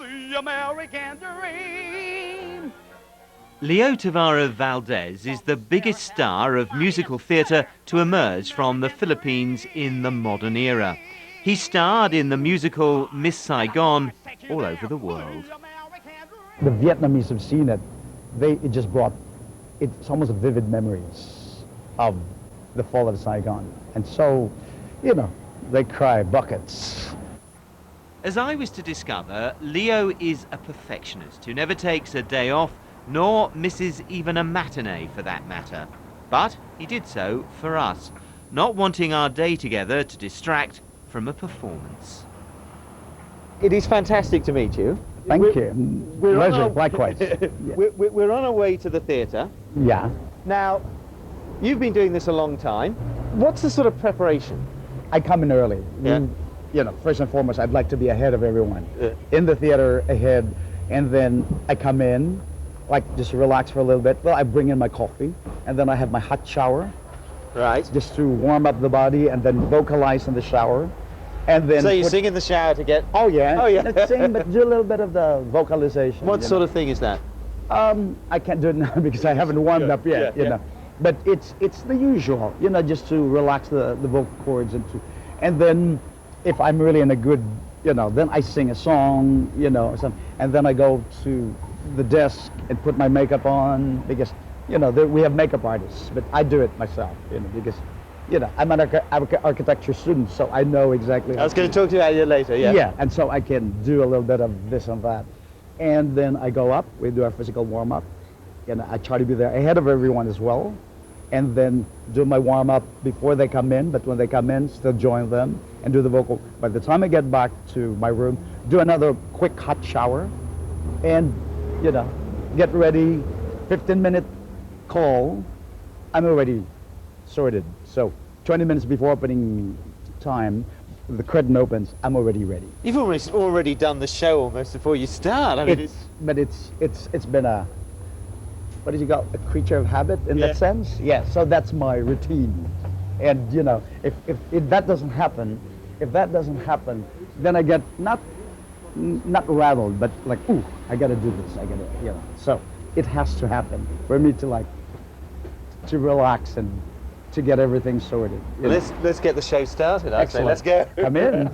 the American dream. Leo Tavarro Valdez is the biggest star of musical theatre to emerge from the Philippines in the modern era. He starred in the musical Miss Saigon all over the world. The Vietnamese have seen it. It just brought, it's almost vivid memories of the fall of Saigon. And so, you know, they cry buckets. As I was to discover, Leo is a perfectionist who never takes a day off, nor misses even a matinee for that matter. But he did so for us, not wanting our day together to distract from a performance. It is fantastic to meet you. Thank you. Pleasure, likewise. Yeah. We're on our way to the theatre. Yeah. Now, you've been doing this a long time. What's the sort of preparation? I come in early. Yeah. You know, first and foremost, I'd like to be ahead of everyone. In the theater, ahead, and then I come in, like just relax for a little bit. Well, I bring in my coffee, and then I have my hot shower. Right. Just to warm up the body and then vocalize in the shower. And then so you sing in the shower to get... Oh yeah. Oh yeah. Not sing, but do a little bit of the vocalization. What sort of thing is that? I can't do it now because I haven't warmed up yet, you know. But it's the usual, you know, just to relax the vocal cords and then if I'm really in a good, you know, then I sing a song, you know, and then I go to the desk and put my makeup on because, you know, we have makeup artists, but I do it myself, you know, because, you know, I'm an architecture student, so I know exactly. I was going to talk to you about it later, yeah. Yeah, and so I can do a little bit of this and that. And then I go up, we do our physical warm-up, and I try to be there ahead of everyone as well, and then do my warm-up before they come in, but when they come in, still join them and do the vocal. By the time I get back to my room, do another quick hot shower, and, you know, get ready, 15-minute call, I'm already sorted. So 20 minutes before opening time, the curtain opens, I'm already ready. You've already done the show almost before you start. I mean, but it's been a, what did you call, a creature of habit in that sense? Yeah, so that's my routine. And you know, if that doesn't happen, then I get not rattled, but like, ooh, I gotta do this, I gotta, you know. So it has to happen for me to relax and to get everything sorted. Let's get the show started. I'd say let's go. Come in.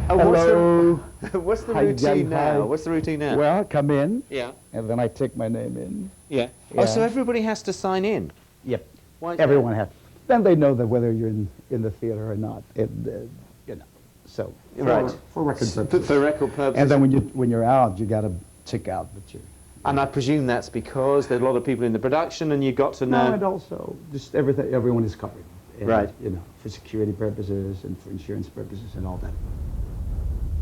Hello. What's the Hi, routine hi. now? What's the routine now? Well, come in. Yeah. And then I take my name in. Yeah. Yeah. Oh, so everybody has to sign in? Yep. Why is Everyone has. Then they know that whether you're in the theater or not. And, you know. So Right. for record purposes. For record purposes. And then when you're out, you got to tick out that you're. And I presume that's because there's a lot of people in the production, and you got to know. No, and also just everyone is covered. And, Right. You know, for security purposes and for insurance purposes and all that.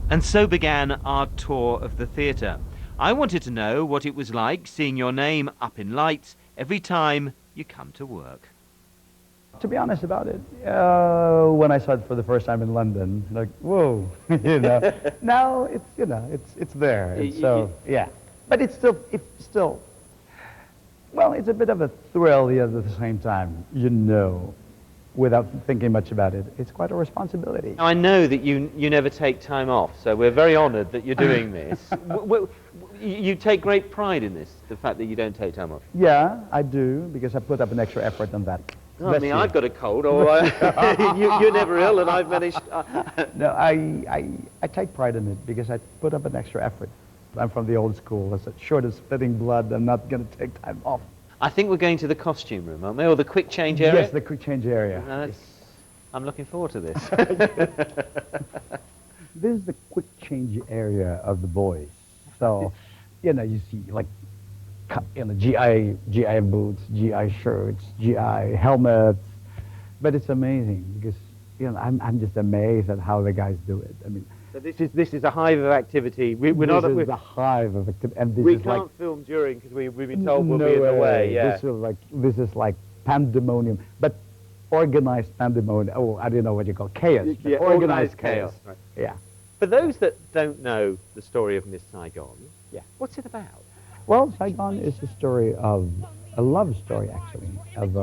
And so began our tour of the theatre. I wanted to know what it was like seeing your name up in lights every time you come to work. To be honest about it, when I saw it for the first time in London, like, whoa, you know. Now it's, you know, it's there. And so yeah, but it's still, well, it's a bit of a thrill at the same time, you know, without thinking much about it. It's quite a responsibility. I know that you never take time off, so we're very honoured that you're doing this. You take great pride in this, the fact that you don't take time off. Yeah, I do, because I put up an extra effort on that. Oh, I mean, I've got a cold, or you're never ill, and I've managed... No, I take pride in it, because I put up an extra effort. I'm from the old school. I said, short of spitting blood, I'm not going to take time off. I think we're going to the costume room, aren't we? Or the quick change area? Yes, the quick change area. I'm looking forward to this. This is the quick change area of the boys. So, you know, you see like, you know, GI boots, GI shirts, GI helmets. But it's amazing because, you know, I'm just amazed at how the guys do it. I mean, so this is a hive of activity. We're this is a hive of activity, and this we is can't like, film during because we've been told we'll no be in the way. way. Yeah. This is like pandemonium, but organized pandemonium. Oh, I don't know what you call chaos. Yeah, organized chaos. Right. Yeah. For those that don't know the story of Miss Saigon, what's it about? Well, Saigon is the story of a love story, actually, of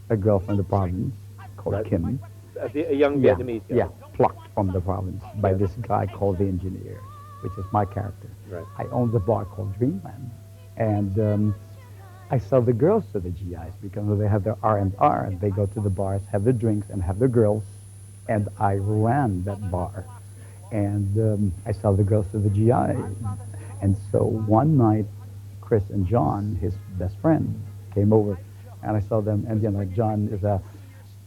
a girl from the province called Kim. A young Vietnamese girl. Yeah, plucked from the province by this guy called the engineer, which is my character. Right. I own the bar called Dreamland, and I sell the girls to the GIs because they have their R&R, and they go to the bars, have their drinks, and have their girls, and I ran that bar, and I sell the girls to the GI, and so one night, Chris and John, his best friend, came over, and I saw them, and John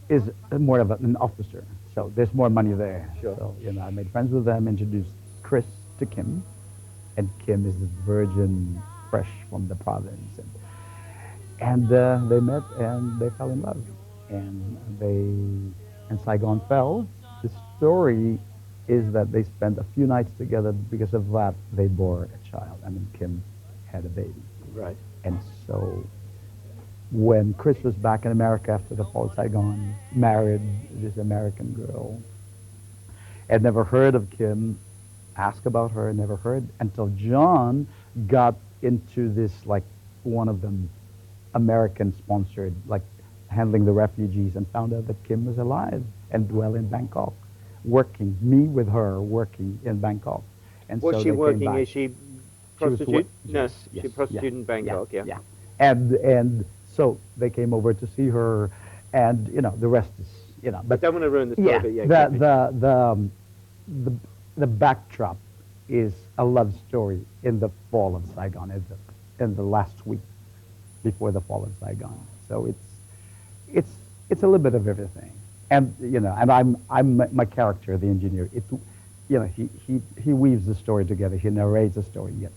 is more of an officer, so there's more money there. Sure. So I made friends with them, introduced Chris to Kim, and Kim is this virgin, fresh from the province, and they met and they fell in love, and Saigon fell. The story is that they spent a few nights together. Because of that, they bore a child. I mean, Kim had a baby. Right. And so when Chris was back in America after the fall of Saigon, married this American girl, had never heard of Kim, asked about her, never heard, until John got into this, like, one of them American-sponsored, like, handling the refugees, and found out that Kim was alive and well in Bangkok, working, me with her, working in Bangkok. And Was so she they came working? back. Is she She was prostitute? No, yes, she yes, prostitute in Bangkok. Yeah. Yeah. And so they came over to see her, and the rest is I don't want to ruin the story, yeah. but yeah. The backdrop is a love story in the fall of Saigon, in the last week before the fall of Saigon. So it's a little bit of everything, and and I'm my character, the engineer. He weaves the story together. He narrates the story, yet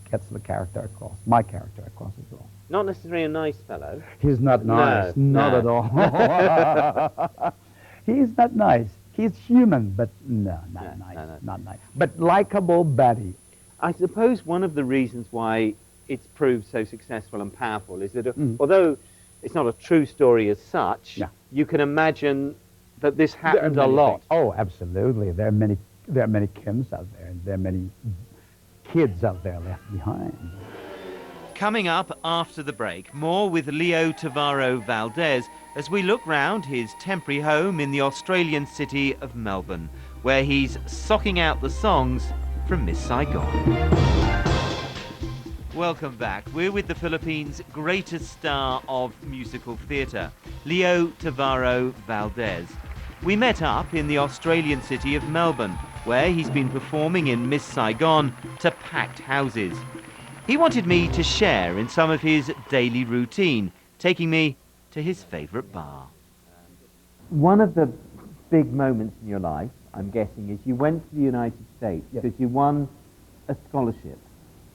gets the character across, my character across as well. Not necessarily a nice fellow. He's not nice, not at all. He's not nice. He's human, but not nice, not nice. But likable Betty. I suppose one of the reasons why it's proved so successful and powerful is that although it's not a true story as such, Yeah. you can imagine that this happened a many lot. things. Oh, absolutely. There are many Kims out there, and there are many kids out there left behind. Coming up after the break, more with Leo Tavarro Valdez as we look round his temporary home in the Australian city of Melbourne, where he's socking out the songs from Miss Saigon. Welcome back. We're with the Philippines' greatest star of musical theatre, Leo Tavarro Valdez. We met up in the Australian city of Melbourne, where he's been performing in Miss Saigon to packed houses. He wanted me to share in some of his daily routine, taking me to his favourite bar. One of the big moments in your life, I'm guessing, is you went to the United States Yes. because you won a scholarship.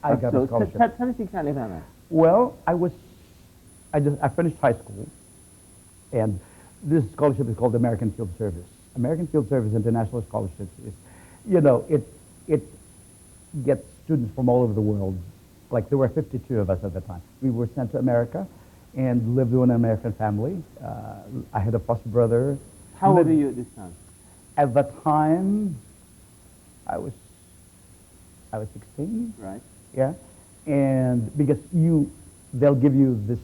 I got a scholarship. Tell us exactly about that. Well, I finished high school, and this scholarship is called American Field Service. American Field Service International Scholarships is, it gets students from all over the world. Like, there were 52 of us at the time. We were sent to America and lived with an American family. I had a foster brother. How old are you at this time? At the time, I was 16. Right. Yeah, and because they'll give you this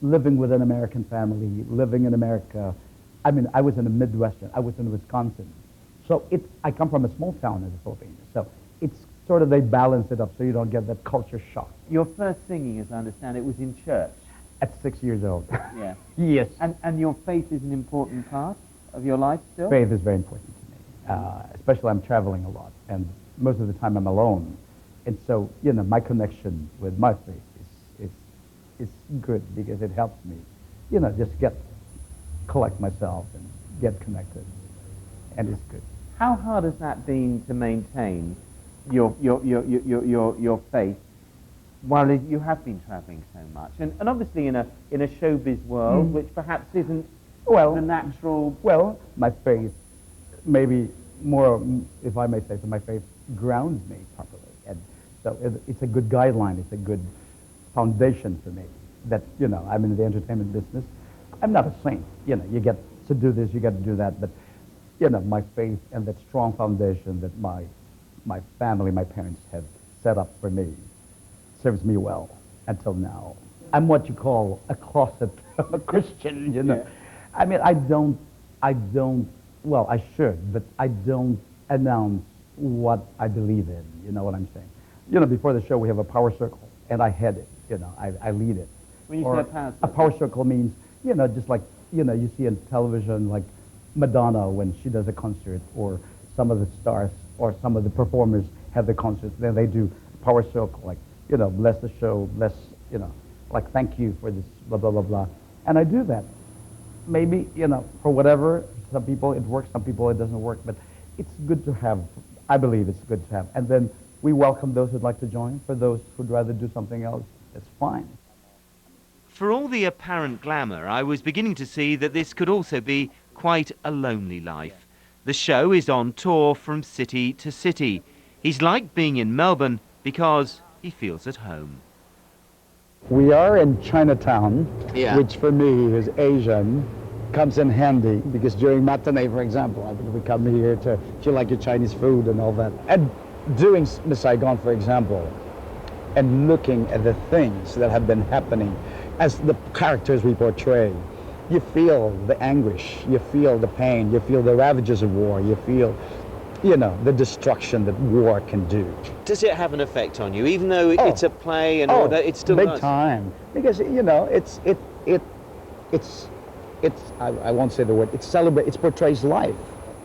living with an American family, living in America. I mean, I was in the Midwestern. I was in Wisconsin, so I come from a small town in the Philippines. So it's sort of, they balance it up so you don't get that culture shock. Your first singing, as I understand it, was in church. At 6 years old. Yeah. Yes. And your faith is an important part of your life still? Faith is very important to me, especially I'm traveling a lot, and most of the time I'm alone. And so, my connection with my faith is good because it helps me, just collect myself and get connected, and it's good. How hard has that been to maintain your faith while you have been travelling so much? And obviously in a showbiz world, which perhaps isn't the natural... Well, my faith, maybe more, if I may say so, my faith grounds me properly. And so it's a good guideline, it's a good foundation for me. That, I'm in the entertainment business. I'm not a saint. You get to do this, you got to do that. But, my faith and that strong foundation that my family, my parents have set up for me serves me well until now. I'm what you call a closet Christian, Yeah. I mean, I don't Well, I should, but I don't announce what I believe in. You know what I'm saying? You know, before the show, we have a power circle, and I head it. You know, I lead it. When you Or say power a power circle means, you know, just like, you know, you see in television, like Madonna when she does a concert, or some of the stars, or some of the performers have the concerts. Then they do power circle, like, you know, bless the show, bless, you know, like thank you for this, blah, blah, blah, blah. And I do that. Maybe, you know, for whatever, some people it works, some people it doesn't work, but it's good to have. I believe it's good to have. And then we welcome those who'd like to join. For those who'd rather do something else, it's fine. For all the apparent glamour, I was beginning to see that this could also be quite a lonely life. The show is on tour from city to city. He's like being in Melbourne because he feels at home. We are in Chinatown, Yeah. which for me, who's Asian, comes in handy because during matinee, for example, I mean, we come here to feel like your Chinese food and all that. And doing Miss Saigon, for example, and looking at the things that have been happening as the characters we portray, you feel the anguish, you feel the pain, you feel the ravages of war, you feel, you know, the destruction that war can do. Does it have an effect on you, even though Oh. it's a play and all that? It still big does. time, because you know it's I won't say the word. It portrays life.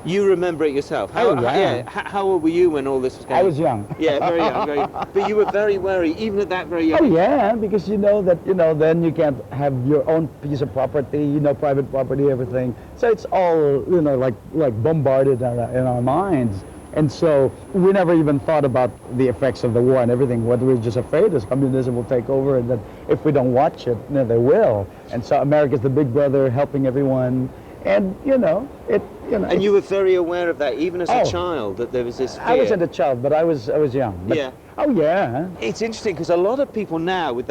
You remember it yourself? Oh, yeah. How old were you when all this was going on? I was young. Yeah, very young, very young. But you were very wary, even at that very young Oh age. yeah, because you know that then you can't have your own piece of property, you know, private property, everything. So it's all like bombarded in our minds, and so we never even thought about the effects of the war and everything. What we were just afraid is communism will take over, and that if we don't watch it, they will. And so America's the big brother helping everyone, and And you were very aware of that, even as a Oh. child, that there was this fear. I wasn't a child, but I was young. But, Yeah. Oh yeah. It's interesting because a lot of people now, with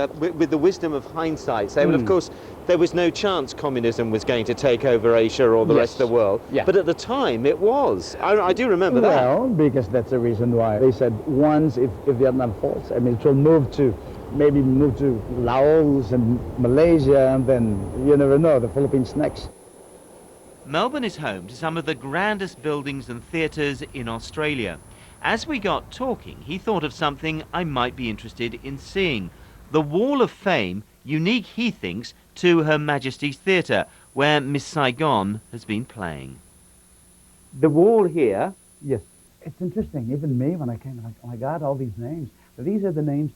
the wisdom of hindsight, say, well, of course, there was no chance communism was going to take over Asia or the rest of the world. Yeah. But at the time, it was. I do remember that. Well, because that's the reason why they said once if Vietnam falls, I mean, it will move to Laos and Malaysia, and then you never know, the Philippines next. Melbourne is home to some of the grandest buildings and theatres in Australia. As we got talking, he thought of something I might be interested in seeing. The Wall of Fame, unique, he thinks, to Her Majesty's Theatre, where Miss Saigon has been playing. The wall here. Yes, it's interesting. Even me, when I came, like, oh my God, all these names. These are the names,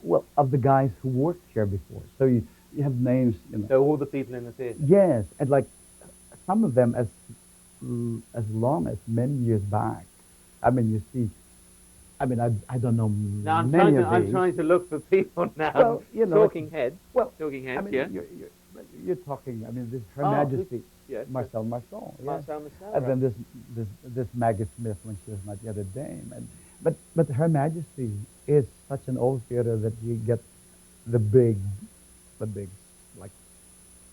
well, of the guys who worked here before. So you have names, you know. So all the people in the theatre. Yes, and like some of them as long as many years back. I mean, you see, I mean, I don't know Now many of I'm these. trying to look for people now. Well, you know, talking heads. Well, Talking heads. I mean, yeah. you're talking. I mean, this Her Oh, Majesty, yes. Marcel Marceau. Yeah. Marcel Marceau, And then right. this Maggie Smith when she was not yet a dame. And but Her Majesty is such an old theater that you get the big like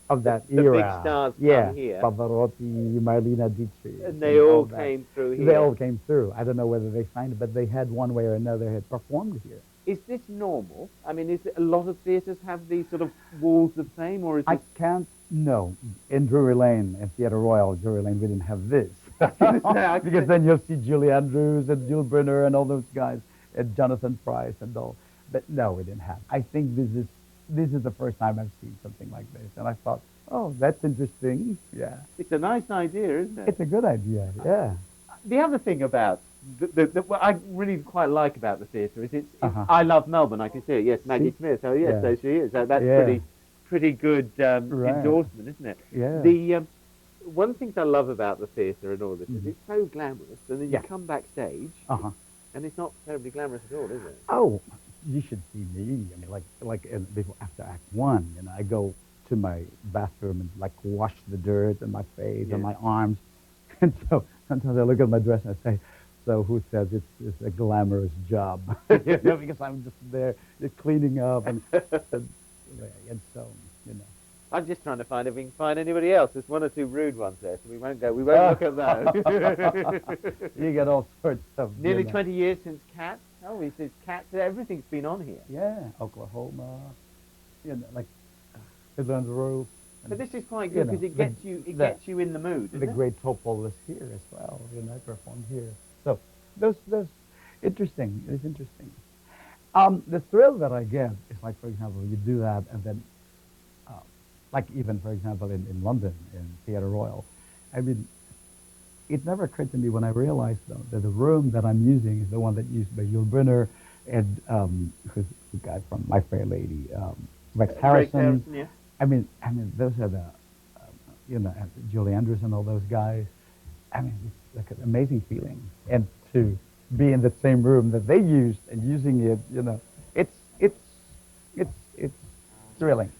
of that The era. big stars yeah, come here. Pavarotti, Marlene Dietrich, And they all that. came through here. They all came through. I don't know whether they signed it, but they had one way or another had performed here. Is this normal? I mean, is it a lot of theatres have these sort of walls of fame, or is I it? can't know. In Drury Lane, in Theatre Royal, Drury Lane, we didn't have this. Because then you'll see Julie Andrews and Jules Brunner and all those guys, and Jonathan Price and all. But no, we didn't have. I think this is the first time I've seen something like this, and I thought, oh, that's interesting. Yeah, It's a nice idea, isn't it? it's a good idea. Yeah. The other thing about what I really quite like about the theatre is it's Uh-huh. I love Melbourne. I can see it. Yes, Maggie See? Smith. Oh yes, Yeah. so she is. So that's Yeah. pretty good Right. endorsement, isn't it? Yeah. The one of the things I love about the theatre and all this is it's so glamorous, and then Yeah. you come backstage Uh-huh. and it's not terribly glamorous at all, is it? Oh, you should see me. I mean, before, after Act One, I go to my bathroom and like wash the dirt on my face and Yeah. my arms, and so sometimes I look at my dress and I say, "So who says it's a glamorous job?" Because I'm just there, just cleaning up and so I'm just trying to find if we can find anybody else. There's one or two rude ones there, so we won't look at those. You get all sorts of Nearly 20 years since Cats. Oh, he says Cats. Everything's been on here. Yeah, Oklahoma, like Fiddler on the Roof, But this is quite you good know, because it gets you, it the- gets you in the mood. The Isn't it? great Topol is here as well. I performed here. So those interesting. It's interesting. The thrill that I get is like, for example, you do that and then, like even, for example, in London, in Theatre Royal, I mean, it never occurred to me when I realized, though, that the room that I'm using is the one that's used by Yul Brynner and who's the guy from My Fair Lady, Rex Harrison. Yeah. I mean, those are the, and Julie Andrews and all those guys. I mean, it's like an amazing feeling. And to be in the same room that they used and using it, it's thrilling.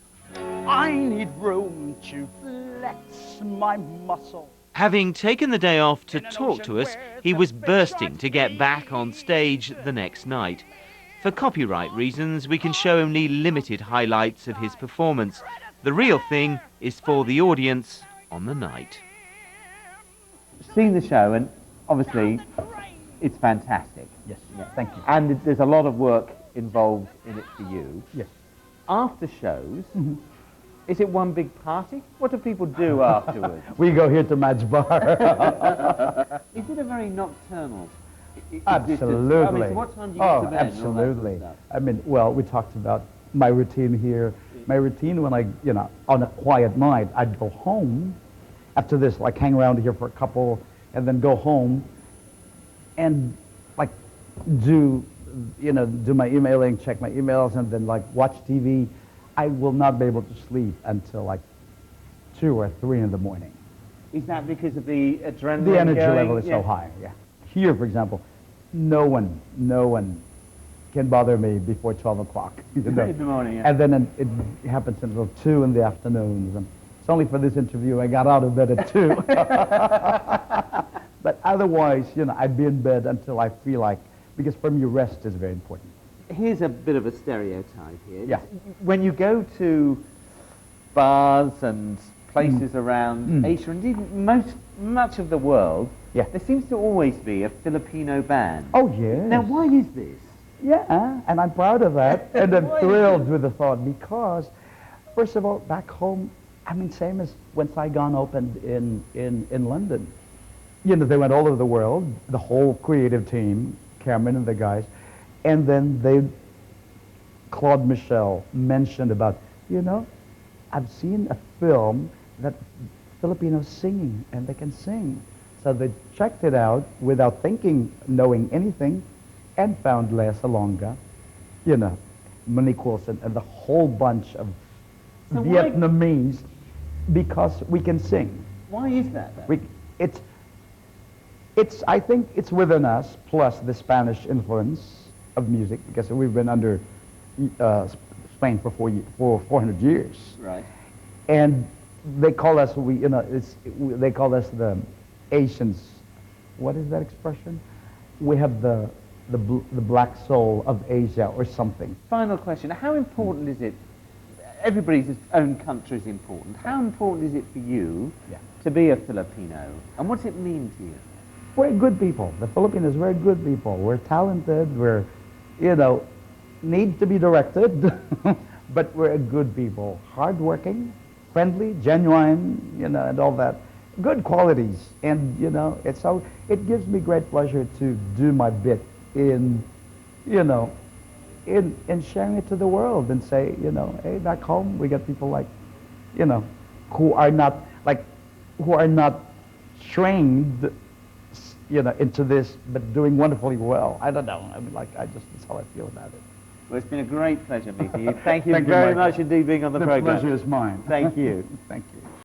I need room to flex my muscle. Having taken the day off to talk to us, he was bursting to get back on stage the next night. For copyright reasons, we can show only limited highlights of his performance. The real thing is for the audience on the night. Seen the show, and obviously it's fantastic. Yes, thank you. And there's a lot of work involved in it for you. Yes. After shows, is it one big party? What do people do afterwards? We go here to Madge Bar. Is it a very nocturnal? Absolutely. I mean, so what time do you get to bed? And all that sort of absolutely. stuff? I mean, well, we talked about my routine here. My routine when I, on a quiet night, I'd go home after this, like hang around here for a couple, and then go home and like do my emailing, check my emails, and then like watch TV. I will not be able to sleep until like 2 or 3 in the morning. Is that because of the adrenaline? The energy going? level is so high. Yeah. Here, for example, no one can bother me before 12 o'clock. In the morning, yeah. And then it happens until 2 in the afternoons. And it's only for this interview I got out of bed at 2. But otherwise, I'd be in bed until I feel like, because for me, rest is very important. Here's a bit of a stereotype here. Yeah. When you go to bars and places around Asia, and indeed much of the world, Yeah. there seems to always be a Filipino band. Oh, yes. Now, why is this? Yeah, and I'm proud of that, and I'm Why is thrilled with the thought because, first of all, back home, I mean, same as when Saigon opened in London. They went all over the world, the whole creative team, Cameron and the guys, and then Claude Michel mentioned about, I've seen a film that Filipinos singing, and they can sing. So they checked it out without knowing anything, and found Lea Salonga, Monique Wilson, and the whole bunch of So why- Vietnamese, because we can sing. Why is that, though? I think it's within us, plus the Spanish influence of music, because we've been under Spain for 400 years. Right. And they call us, they call us the Asians. What is that expression? We have the black soul of Asia or something. Final question. How important is it? Everybody's own country is important. How important is it for you to be a Filipino? And what does it mean to you? We're good people. The Filipinos, we're good people. We're talented. We're, need to be directed, but we're a good people. Hardworking, friendly, genuine, and all that. Good qualities. And, it gives me great pleasure to do my bit in sharing it to the world and say, hey, back home we got people like, who are not trained, into this, but doing wonderfully well. I don't know. I mean, that's how I feel about it. Well, it's been a great pleasure meeting you. Thank you Thank you, very Michael. much indeed being on the The program. pleasure is mine. Thank you. Thank you.